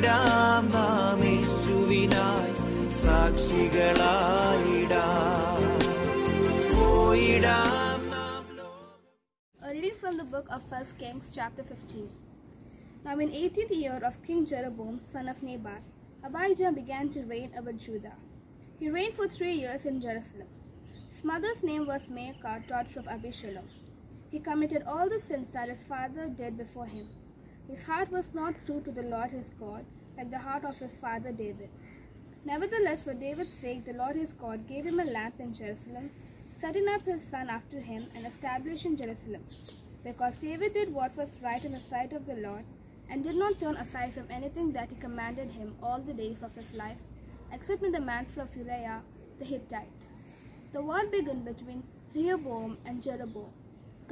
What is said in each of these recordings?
പോയിടാം നാം യേശുവിനായി സാക്ഷികളായിടാം പോയിടാം നാം. A reading from the book of 1 Kings chapter 15. Now in 18th year of King Jeroboam, son of Nebat, Abijah began to reign over Judah. He reigned for 3 years in Jerusalem. His mother's name was Maacah, daughter of Abishalom. He committed all the sins that his father did before him. His heart was not true to the Lord his God, like the heart of his father David. Nevertheless, for David's sake, the Lord his God gave him a lamp in Jerusalem, setting up his son after him, and established in Jerusalem, because David did what was right in the sight of the Lord, and did not turn aside from anything that he commanded him all the days of his life, except in the matter of Uriah the Hittite. The war began between Rehoboam and Jeroboam,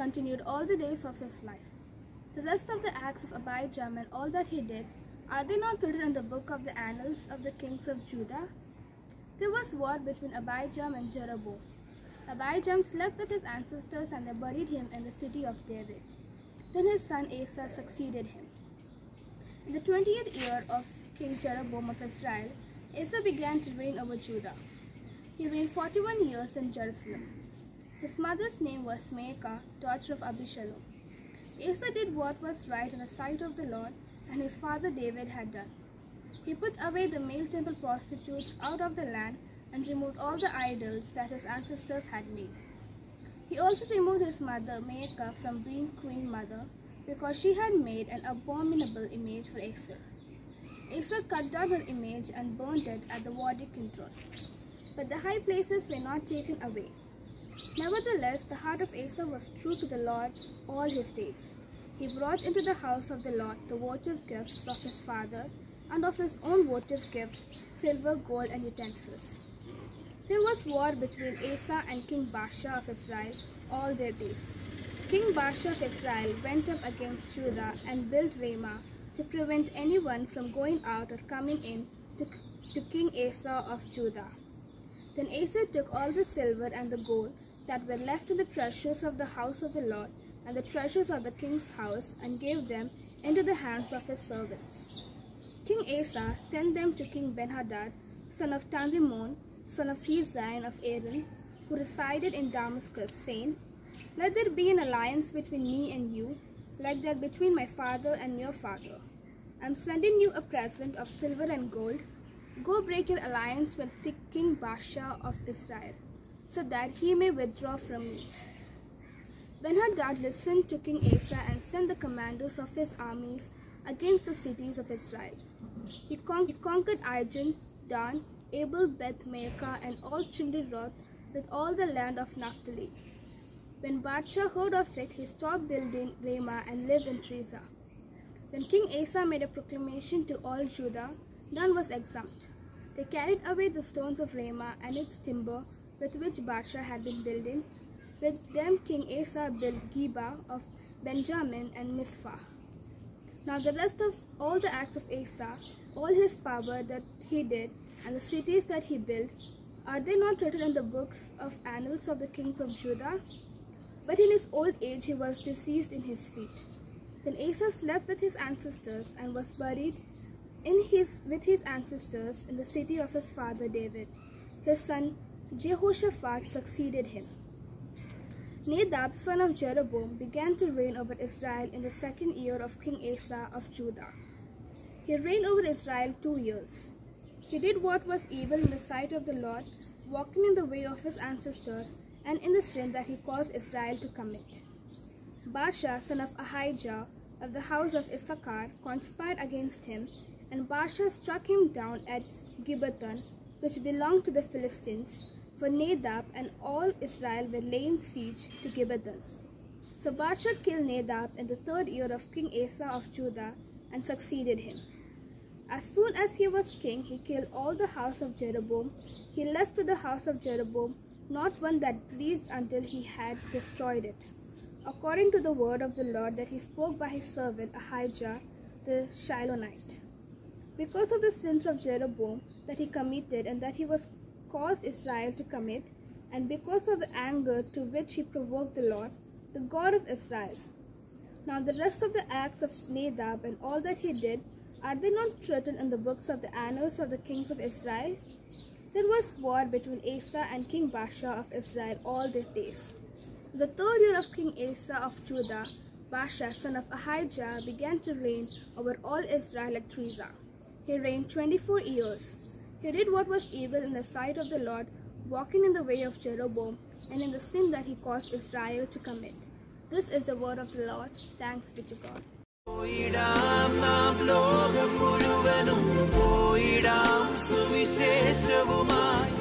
continued all the days of his life. The rest of the acts of Abijah and all that he did, are they not written in the book of the annals of the kings of Judah? There was war between Abijah and Jeroboam. Abijah slept with his ancestors, and they buried him in the city of David. Then his son Asa succeeded him. In the 20th year of King Jeroboam of Israel, Asa began to reign over Judah. He reigned 41 years in Jerusalem. His mother's name was Maacah, daughter of Abishalom. Asa did what was right in the sight of the Lord, and his father David had done. He put away the male temple prostitutes out of the land, and removed all the idols that his ancestors had made. He also removed his mother Maacah from being queen mother, because she had made an abominable image for Asa. Asa cut down her image and burned it at the Wadi Kidron. But the high places were not taken away. Nevertheless, the heart of Asa was true to the Lord all his days. He brought into the house of the Lord the votive gifts of his father, and of his own votive gifts, silver, gold, and utensils. There was war between Asa and King Baasha of Israel all their days. King Baasha of Israel went up against Judah and built Ramah to prevent anyone from going out or coming in to King Asa of Judah. Then Asa took all the silver and the gold that were left in the treasures of the house of the Lord and the treasures of the king's house, and gave them into the hands of his servants. King Asa sent them to King Benhadad, son of Tanrimon, son of Hezion of Aram, who resided in Damascus, saying, Let there be an alliance between me and you, like that between my father and your father. I am sending you a present of silver and gold. Go break your alliance with King Baasha of Israel, so that he may withdraw from me. Benhadad listened to King Asa and sent the commanders of his armies against the cities of Israel. He conquered Ijon, Dan, Abel, Beth Maacah, and all Chinderoth, with all the land of Naphtali. When Baasha heard of it, he stopped building Ramah and lived in Tirzah. Then King Asa made a proclamation to all Judah. None was exempt. They carried away the stones of Ramah and its timber with which Baasha had been building. With them King Asa built Geba of Benjamin and Mizpah. Now the rest of all the acts of Asa, all his power that he did, and the cities that he built, are they not written in the books of annals of the kings of Judah? But in his old age he was diseased in his feet. Then Asa slept with his ancestors, and was buried with his ancestors in the city of his father David. His son Jehoshaphat succeeded him. Nadab, son of Jeroboam, began to reign over Israel in the 2nd year of King Asa of Judah. He reigned over Israel 2 years. He did what was evil in the sight of the Lord, walking in the way of his ancestors, and in the sin that he caused Israel to commit. Baasha, son of Ahijah, of the house of Issachar, conspired against him, and Baasha struck him down at Gibbethon, which belonged to the Philistines, for Nadab and all Israel were laying siege to Gibbethon. So Baasha killed Nadab in the 3rd year of King Asa of Judah, and succeeded him. As soon as he was king, he killed all the house of Jeroboam. He left to the house of Jeroboam not one that pleased until he had destroyed it, according to the word of the Lord that he spoke by his servant Ahijah the Shilonite. Because of the sins of Jeroboam that he committed and that he was caused Israel to commit, and because of the anger to which he provoked the Lord, the God of Israel. Now the rest of the acts of Nadab and all that he did, Are they not written in the books of the annals of the kings of Israel? There was war between Asa and King Baasha of Israel all their days. In the 3rd year of King Asa of Judah, Baasha, son of Ahijah, began to reign over all Israel at Tirzah. He reigned 24 years. He did what was evil in the sight of the Lord, walking in the way of Jeroboam, and in the sin that he caused Israel to commit. This is the word of the Lord. Thanks be to God. പോയിടാം നാം ലോകം മുഴുവനും പോയിടാം സുവിശേഷവുമായി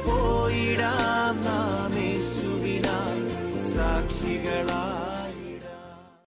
പോയിടാം നാം യേശുവിനായി സാക്ഷികളായി